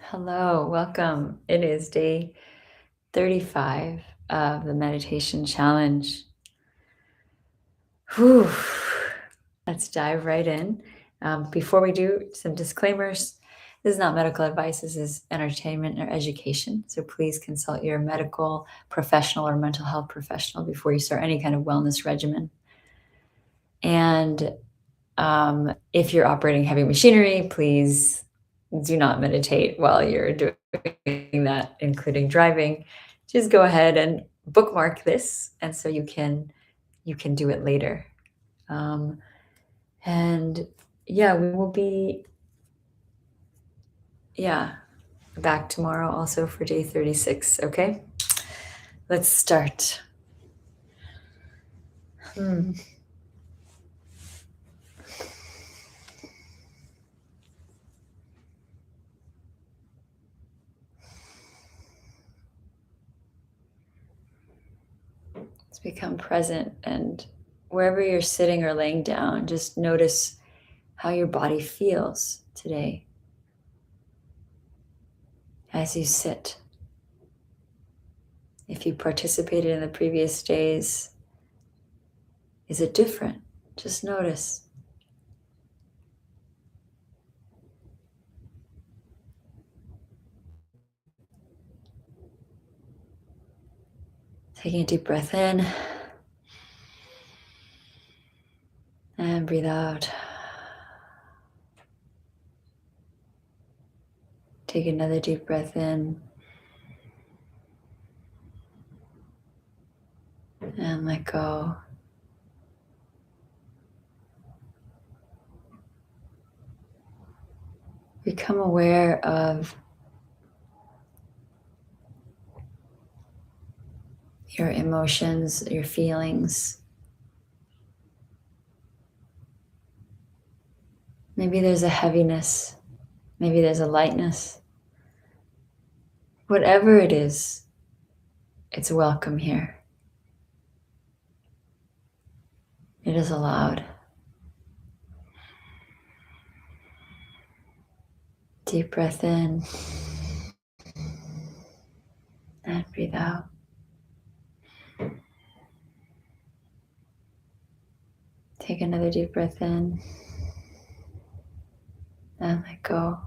Hello, welcome. It is day 35 of the meditation challenge. Whew. Let's dive right in. Before we do, some disclaimers. This is not medical advice, this is entertainment or education. So please consult your medical professional or mental health professional before you start any kind of wellness regimen. And if you're operating heavy machinery, please do not meditate while you're doing that, including driving. Just go ahead and bookmark this, and so you can do it later. And yeah, we will be back tomorrow also for day 36. Okay, let's start. Let's become present, and wherever you're sitting or laying down, just notice how your body feels today as you sit. If you participated in the previous days, is it different? Just notice. Taking a deep breath in and breathe out. Take another deep breath in and let go. Become aware of your emotions, your feelings. Maybe there's a heaviness, maybe there's a lightness. Whatever it is, it's welcome here. It is allowed. Deep breath in and breathe out. Take another deep breath in and let go.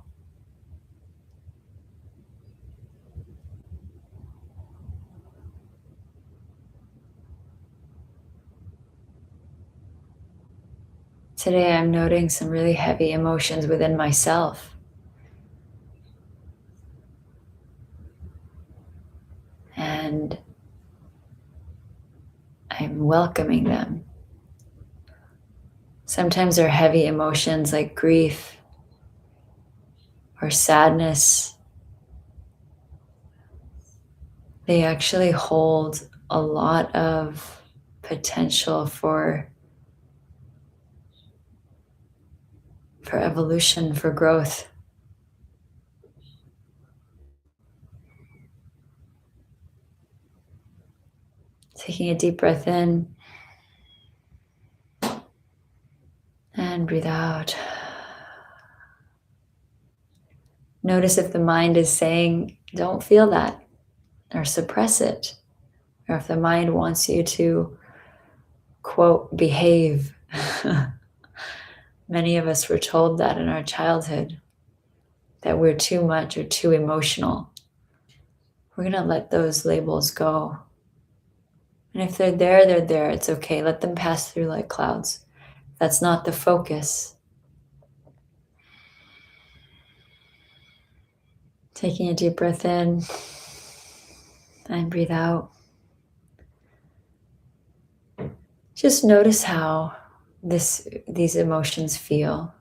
Today I'm noting some really heavy emotions within myself. And I'm welcoming them. Sometimes they're heavy emotions like grief or sadness. They actually hold a lot of potential for evolution, for growth. Taking a deep breath in and breathe out. Notice if the mind is saying, don't feel that, or suppress it, or if the mind wants you to, quote, behave. Many of us were told that in our childhood, that we're too much or too emotional. We're going to let those labels go. And if they're there, they're there. It's okay. Let them pass through like clouds. That's not the focus. Taking a deep breath in and breathe out. Just notice how these emotions feel.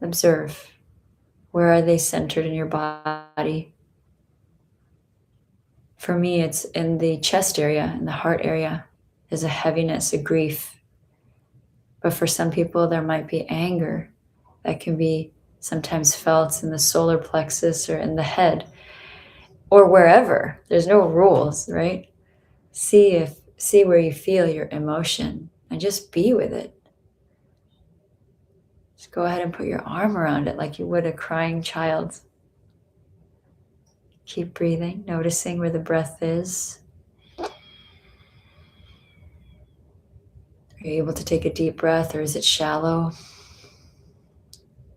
Observe. Where are they centered in your body? For me, it's in the chest area, in the heart area. There's a heaviness, a grief. But for some people, there might be anger that can be sometimes felt in the solar plexus or in the head or wherever. There's no rules, right? See where you feel your emotion and just be with it. Just go ahead and put your arm around it like you would a crying child. Keep breathing, noticing where the breath is. Are you able to take a deep breath, or is it shallow?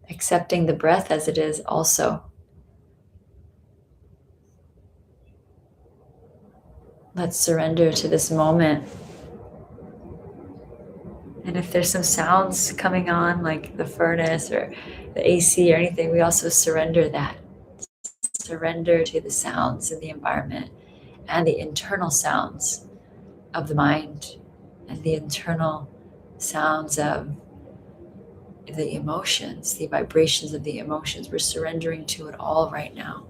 Accepting the breath as it is also. Let's surrender to this moment. And if there's some sounds coming on, like the furnace or the AC or anything, we also surrender that. Surrender to the sounds in the environment and the internal sounds of the mind and the internal sounds of the emotions, the vibrations of the emotions. We're surrendering to it all right now.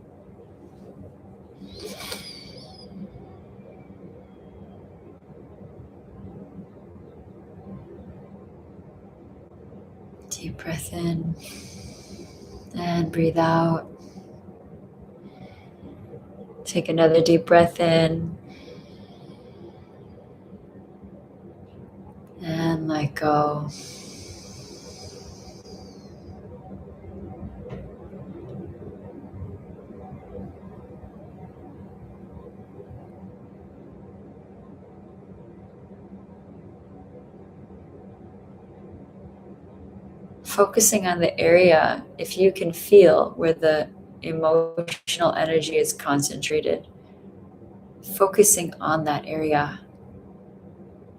Deep breath in and breathe out. Take another deep breath in and let go. Focusing on the area, if you can feel where the emotional energy is concentrated, focusing on that area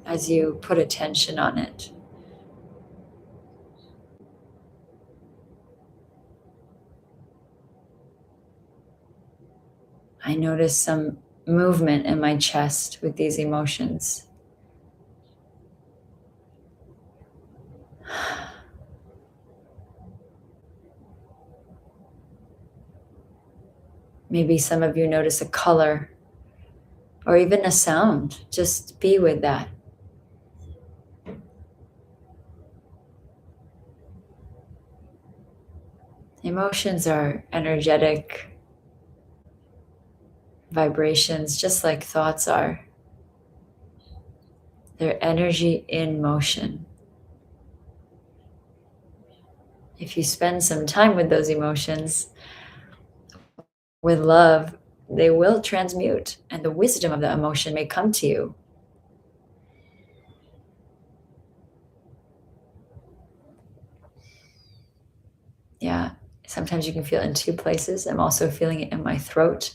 as you put attention on it. I notice some movement in my chest with these emotions. Maybe some of you notice a color or even a sound. Just be with that. Emotions are energetic vibrations, just like thoughts are. They're energy in motion. If you spend some time with those emotions, with love, they will transmute, and the wisdom of the emotion may come to you. Yeah, sometimes you can feel it in two places. I'm also feeling it in my throat.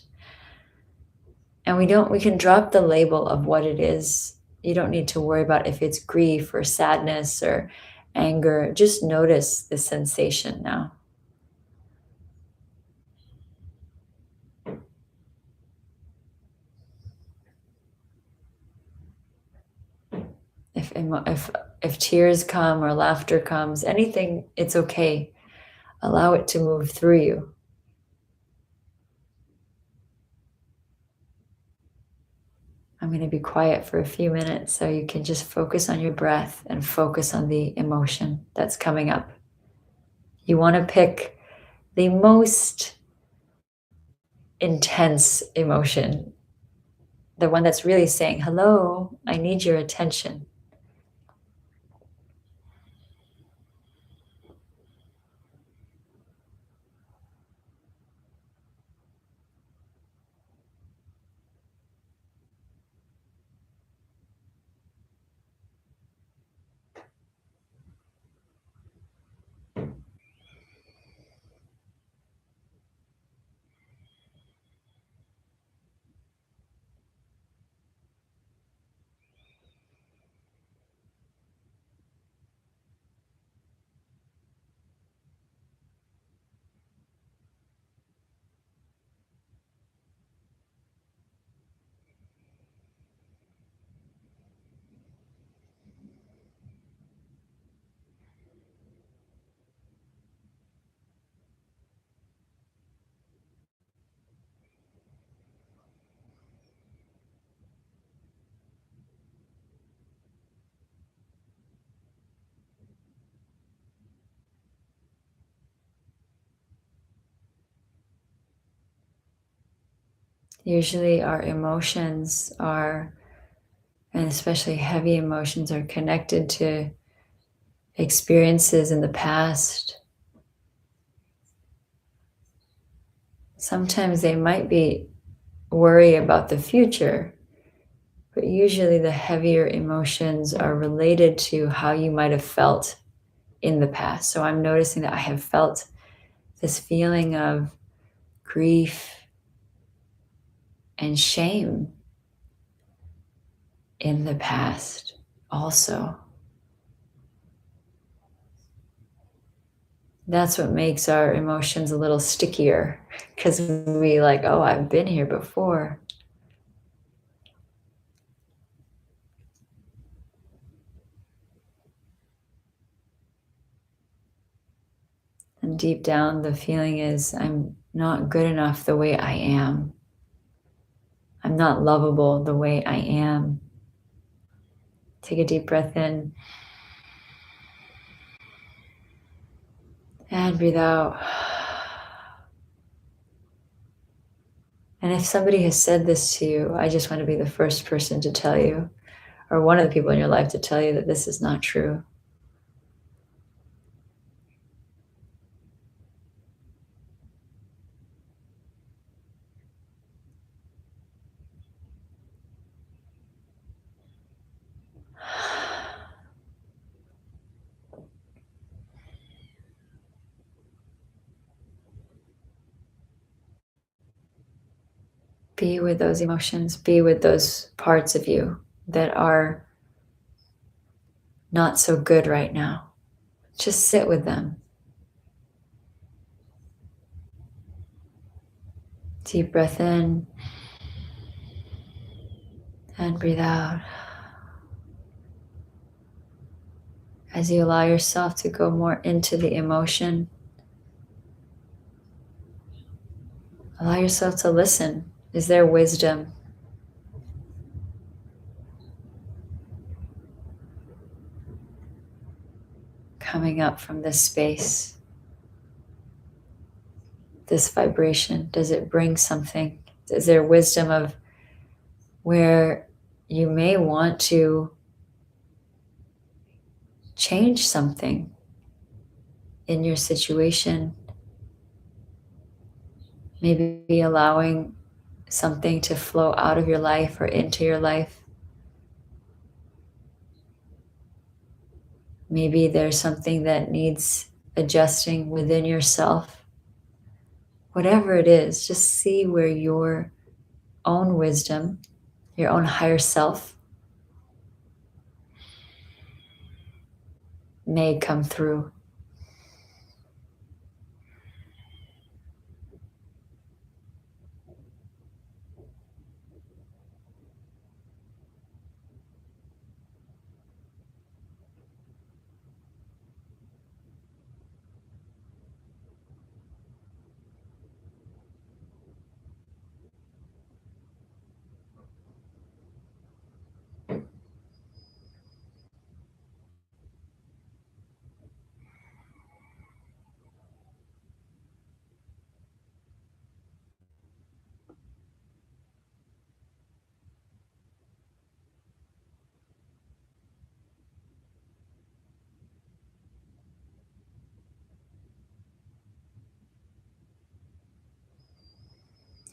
And we can drop the label of what it is. You don't need to worry about if it's grief or sadness or anger. Just notice the sensation now. If tears come or laughter comes, anything, it's okay. Allow it to move through you. I'm going to be quiet for a few minutes so you can just focus on your breath and focus on the emotion that's coming up. You want to pick the most intense emotion, the one that's really saying, hello, I need your attention. Usually our emotions are, and especially heavy emotions, are connected to experiences in the past, sometimes they might be worry about the future, but usually the heavier emotions are related to how you might have felt in the past. So I'm noticing that I have felt this feeling of grief and shame in the past also. That's what makes our emotions a little stickier because we like, oh, I've been here before. And deep down, the feeling is I'm not good enough the way I am. I'm not lovable the way I am. Take a deep breath in and breathe out. And if somebody has said this to you, I just want to be the first person to tell you, or one of the people in your life to tell you that this is not true. Be with those emotions, be with those parts of you that are not so good right now. Just sit with them. Deep breath in and breathe out. As you allow yourself to go more into the emotion, allow yourself to listen. Is there wisdom? Coming up from this space, this vibration? Does it bring something? Is there wisdom of where you may want to change something in your situation? Maybe allowing something to flow out of your life or into your life. Maybe there's something that needs adjusting within yourself. Whatever it is, just see where your own wisdom, your own higher self may come through.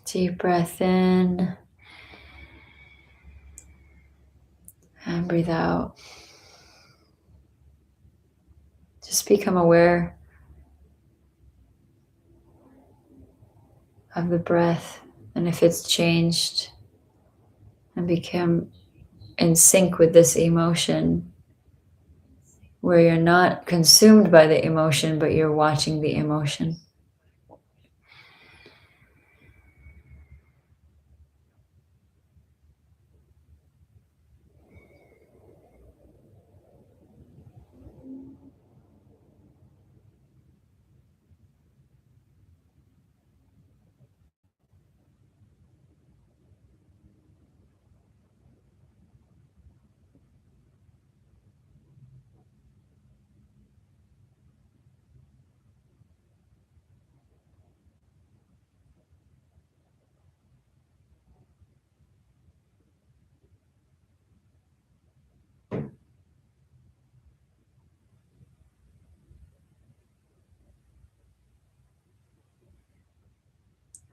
Deep breath in and breathe out. Just become aware of the breath and if it's changed, and become in sync with this emotion where you're not consumed by the emotion, but you're watching the emotion.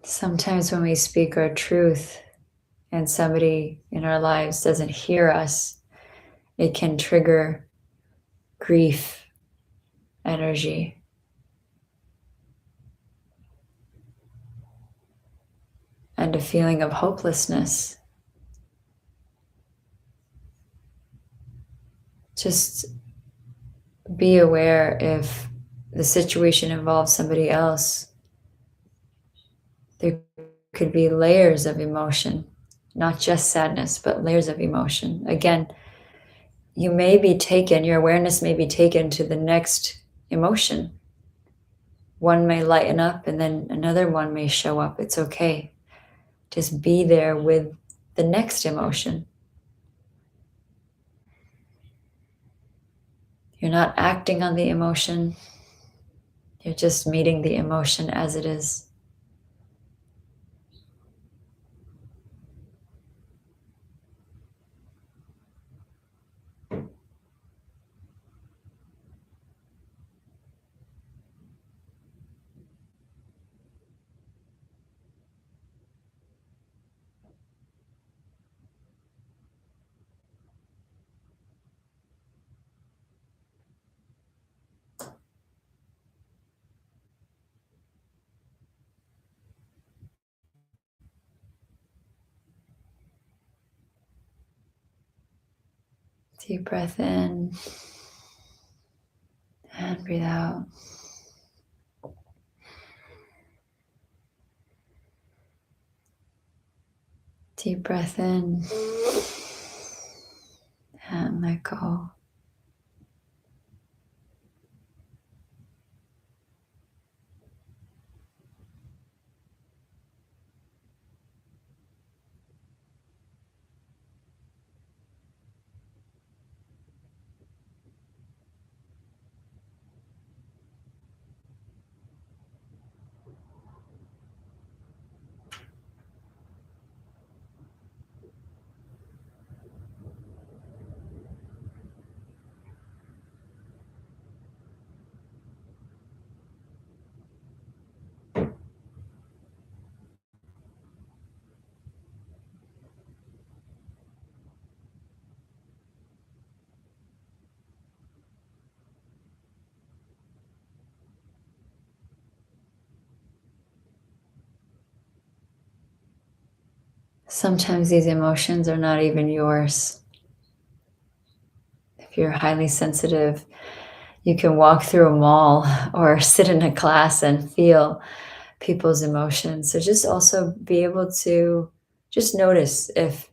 Sometimes when we speak our truth and somebody in our lives doesn't hear us, it can trigger grief energy. And a feeling of hopelessness. Just be aware if the situation involves somebody else. There could be layers of emotion, not just sadness, but layers of emotion. Again, your awareness may be taken to the next emotion. One may lighten up and then another one may show up. It's okay. Just be there with the next emotion. You're not acting on the emotion. You're just meeting the emotion as it is. Deep breath in and breathe out. Deep breath in and let go. Sometimes these emotions are not even yours. If you're highly sensitive, you can walk through a mall or sit in a class and feel people's emotions. So just also be able to just notice if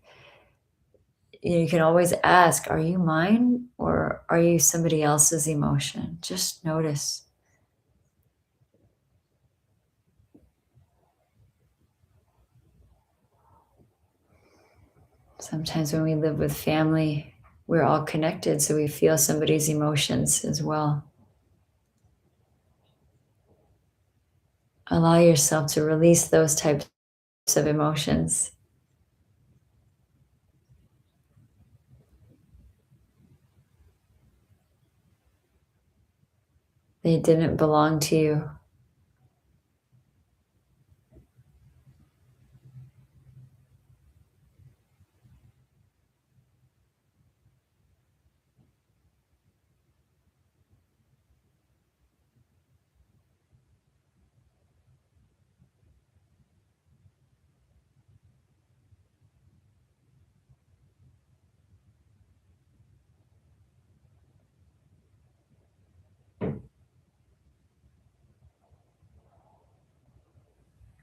you can always ask, are you mine or are you somebody else's emotion? Just notice. Sometimes when we live with family, we're all connected, so we feel somebody's emotions as well. Allow yourself to release those types of emotions. They didn't belong to you.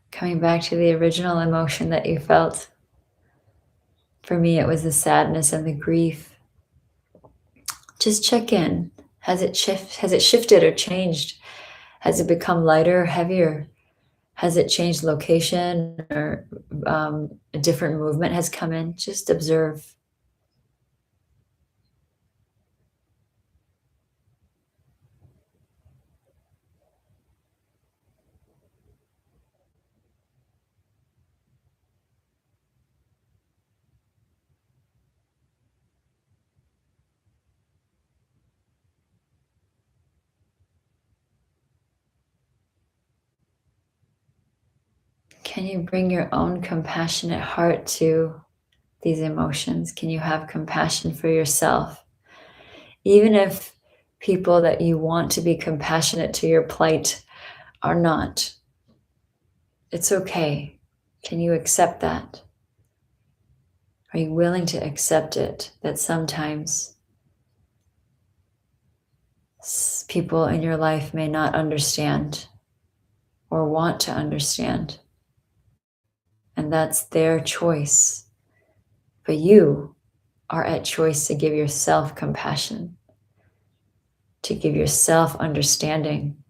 Coming back to the original emotion that you felt. For me, it was the sadness and the grief. Just check in. Has it shifted or changed? Has it become lighter or heavier? Has it changed location or a different movement has come in? Just observe. Can you bring your own compassionate heart to these emotions? Can you have compassion for yourself? Even if people that you want to be compassionate to your plight are not, it's okay. Can you accept that? Are you willing to accept it, that sometimes people in your life may not understand or want to understand? And that's their choice. But you are at choice to give yourself compassion, to give yourself understanding,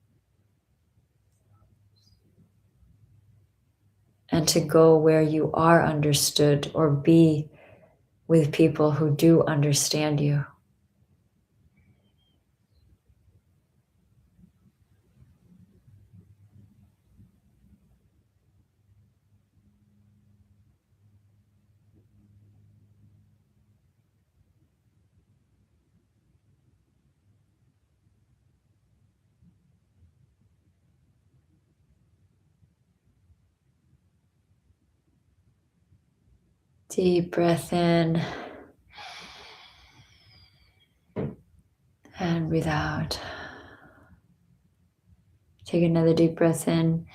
and to go where you are understood or be with people who do understand you. Deep breath in and breathe out. Take another deep breath in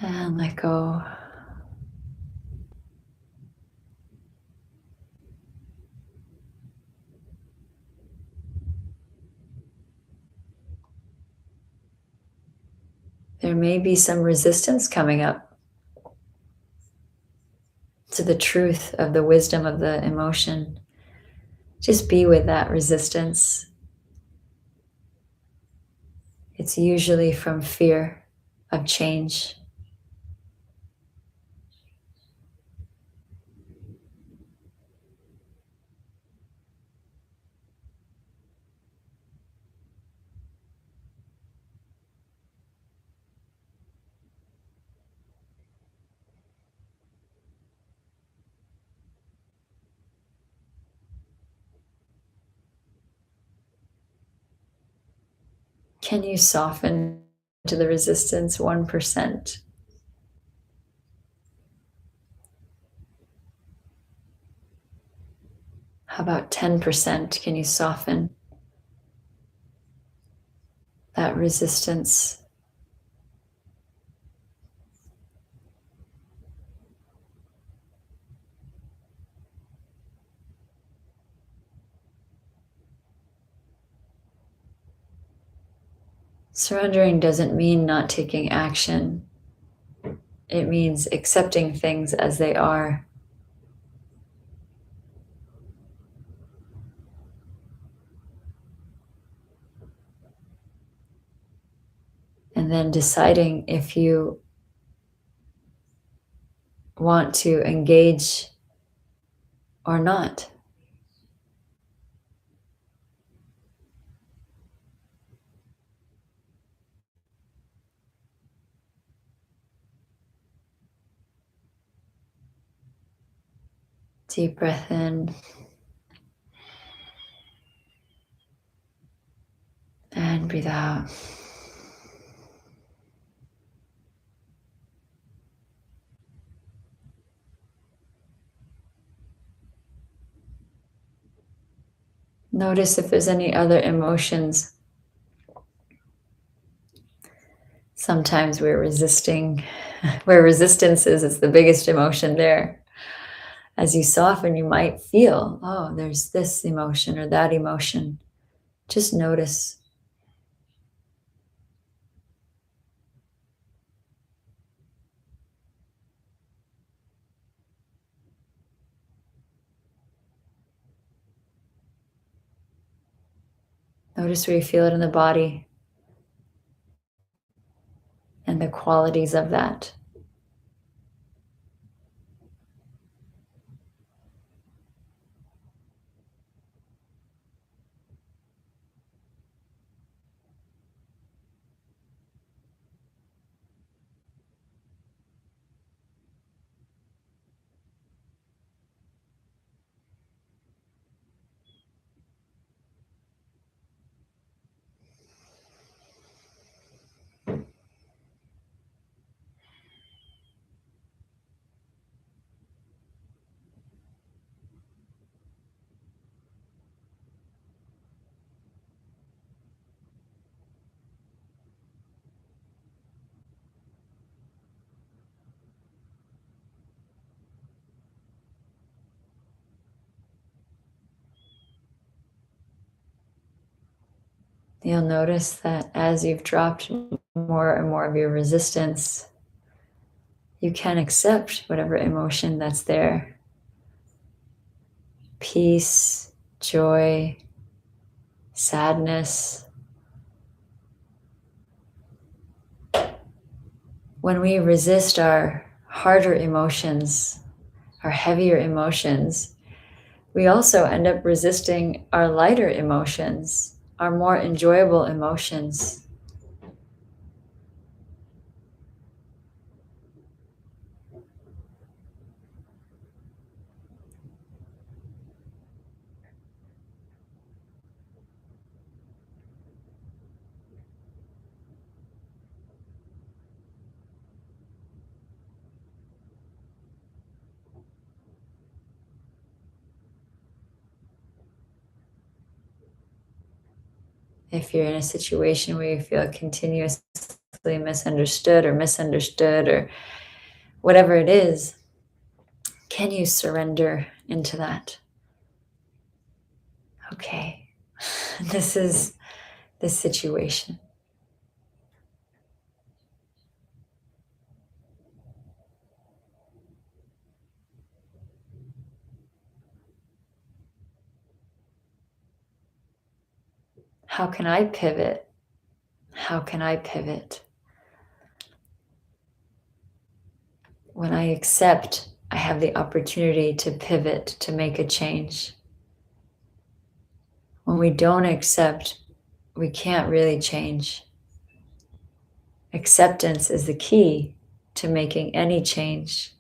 and let go. There may be some resistance coming up to the truth of the wisdom of the emotion. Just be with that resistance. It's usually from fear of change. Can you soften to the resistance 1%? How about 10%? Can you soften that resistance? Surrendering doesn't mean not taking action. It means accepting things as they are. And then deciding if you want to engage or not. Deep breath in and breathe out. Notice if there's any other emotions. Sometimes we're resisting. Where resistance is, it's the biggest emotion there. As you soften, you might feel, oh, there's this emotion or that emotion. Just notice. Notice where you feel it in the body and the qualities of that. You'll notice that as you've dropped more and more of your resistance, you can accept whatever emotion that's there. Peace, joy, sadness. When we resist our harder emotions, our heavier emotions, we also end up resisting our lighter emotions, our more enjoyable emotions. If you're in a situation where you feel continuously misunderstood or whatever it is, can you surrender into that? Okay, this is the situation. How can I pivot? How can I pivot? When I accept, I have the opportunity to pivot, to make a change. When we don't accept, we can't really change. Acceptance is the key to making any change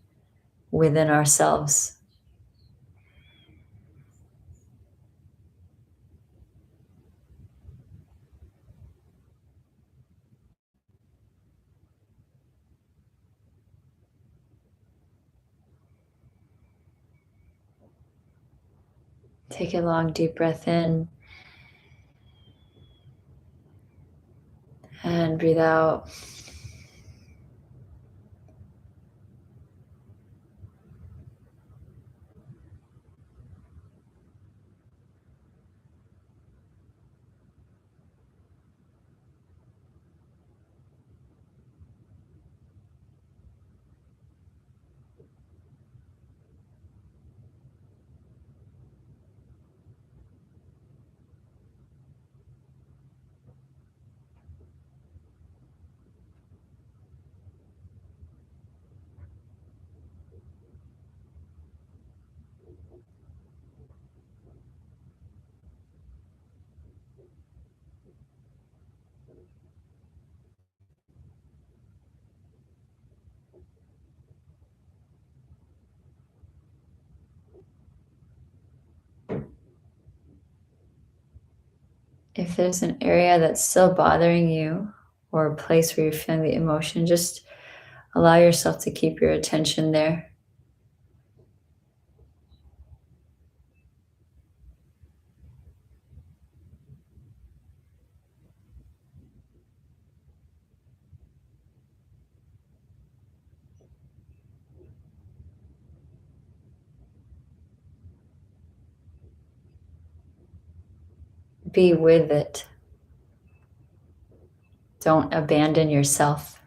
within ourselves. Take a long, deep breath in and breathe out. If there's an area that's still bothering you or a place where you're feeling the emotion, just allow yourself to keep your attention there. Be with it. Don't abandon yourself.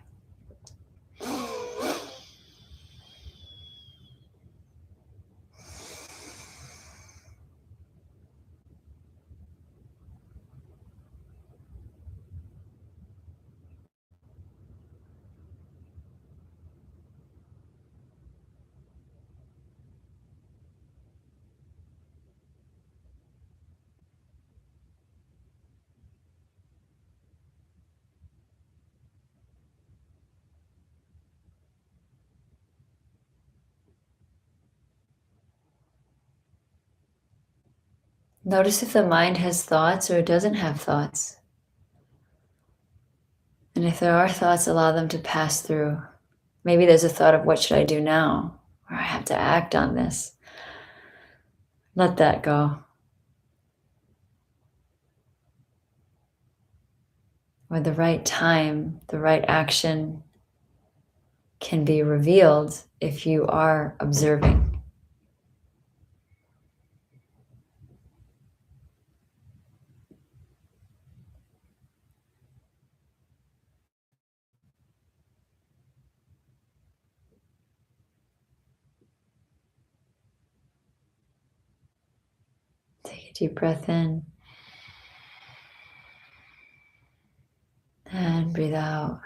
Notice if the mind has thoughts or it doesn't have thoughts. And if there are thoughts, allow them to pass through. Maybe there's a thought of what should I do now? Or I have to act on this. Let that go. Or the right time, the right action can be revealed if you are observing. Deep breath in. And breathe out.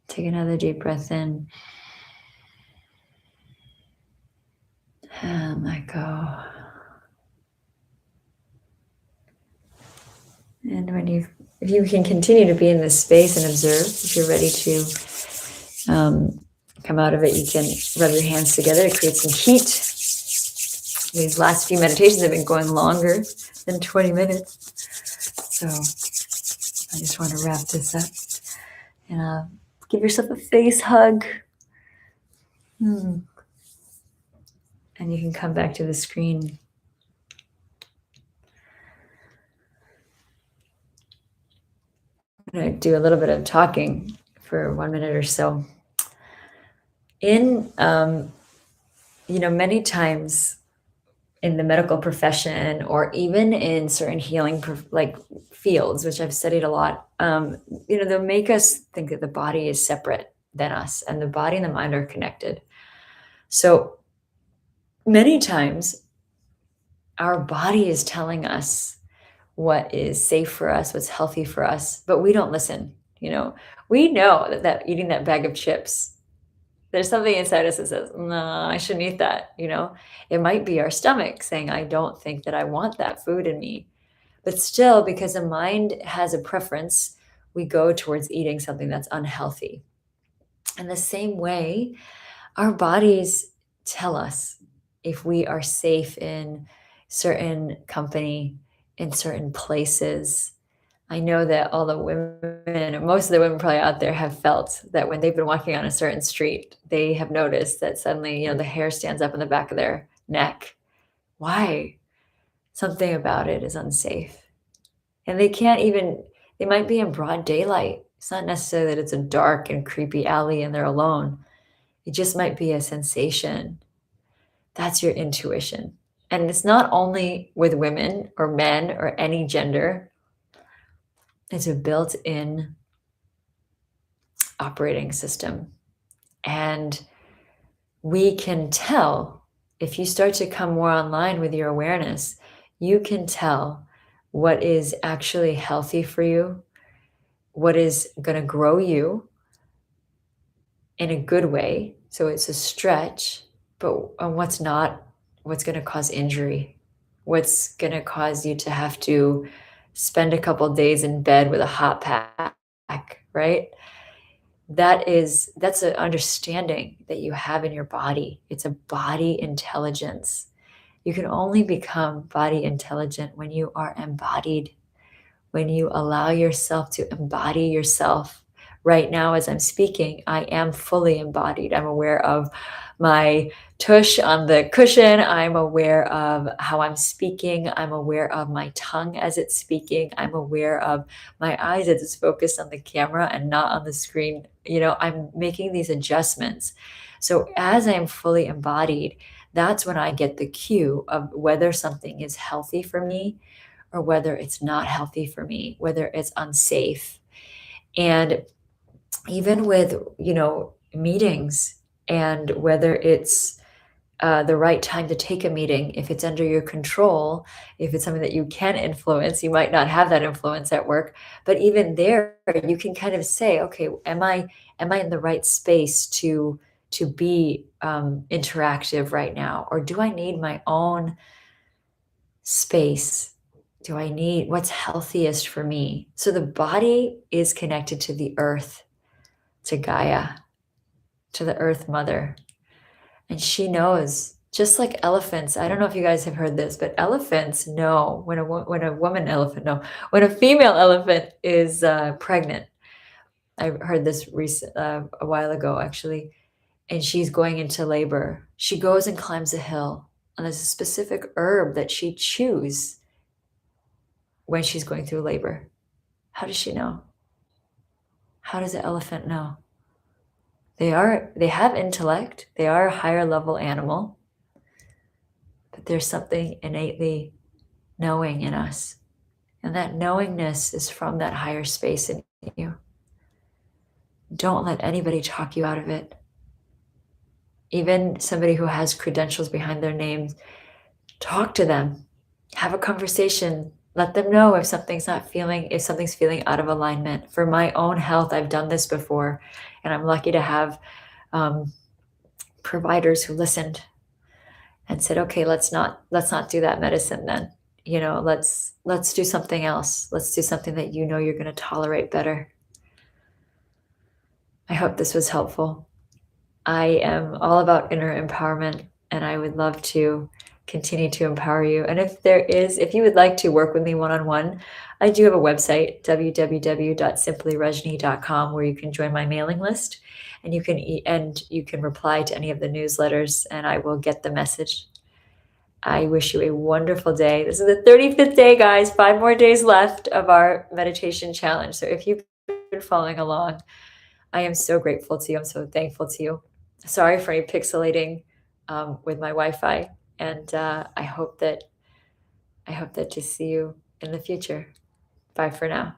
Take another deep breath in. And let go. And if you can continue to be in this space and observe, if you're ready to come out of it, you can rub your hands together to create some heat. These last few meditations have been going longer than 20 minutes. So I just want to wrap this up and give yourself a face hug. And you can come back to the screen. I'm going to do a little bit of talking for 1 minute or so. Many times in the medical profession, or even in certain healing fields, which I've studied a lot, they'll make us think that the body is separate than us, and the body and the mind are connected. So many times our body is telling us what is safe for us, what's healthy for us, but we don't listen. We know that eating that bag of chips, there's something inside us that says, no, I shouldn't eat that. It might be our stomach saying, I don't think that I want that food in me. But still, because the mind has a preference, we go towards eating something that's unhealthy. In the same way, our bodies tell us if we are safe in certain company, in certain places. I know that all the women, most of the women probably out there, have felt that when they've been walking on a certain street, they have noticed that suddenly, the hair stands up in the back of their neck. Why? Something about it is unsafe. And they might be in broad daylight. It's not necessarily that it's a dark and creepy alley and they're alone. It just might be a sensation. That's your intuition. And it's not only with women or men or any gender. It's a built-in operating system. And we can tell, if you start to come more online with your awareness, you can tell what is actually healthy for you, what is going to grow you in a good way. So it's a stretch, but what's not, what's going to cause injury, what's going to cause you to have to spend a couple of days in bed with a hot pack, right? That's an understanding that you have in your body. It's a body intelligence. You can only become body intelligent when you are embodied, when you allow yourself to embody yourself. Right now, as I'm speaking, I am fully embodied. I'm aware of my tush on the cushion. I'm aware of how I'm speaking. I'm aware of my tongue as it's speaking. I'm aware of my eyes as it's focused on the camera and not on the screen. I'm making these adjustments. So as I'm fully embodied, that's when I get the cue of whether something is healthy for me or whether it's not healthy for me, whether it's unsafe. And even with, meetings, and whether it's the right time to take a meeting, if it's under your control, if it's something that you can influence, you might not have that influence at work, but even there, you can kind of say, okay, am I in the right space to be interactive right now? Or do I need my own space? Do I need what's healthiest for me? So the body is connected to the earth, to Gaia, to the earth mother. And she knows, just like elephants. I don't know if you guys have heard this, but elephants know when a female elephant is pregnant. I heard this a while ago, actually, and she's going into labor. She goes and climbs a hill, and there's a specific herb that she chews when she's going through labor. How does she know? How does the elephant know? They have intellect. They are a higher level animal, but there's something innately knowing in us. And that knowingness is from that higher space in you. Don't let anybody talk you out of it. Even somebody who has credentials behind their names, talk to them, have a conversation, let them know if something's feeling out of alignment. For my own health, I've done this before, and I'm lucky to have um, providers who listened and said, okay, let's not do that medicine then. Let's do something else. Let's do something that you're going to tolerate better. I hope this was helpful. I am all about inner empowerment, and I would love to continue to empower you. And if you would like to work with me one-on-one, I do have a website, www.simplyrajni.com, where you can join my mailing list, and you can reply to any of the newsletters, and I will get the message. I wish you a wonderful day. This is the 35th day, guys. 5 more days left of our meditation challenge. So if you've been following along, I am so grateful to you. I'm so thankful to you. Sorry for any pixelating with my Wi-Fi, and I hope that to see you in the future. Bye for now.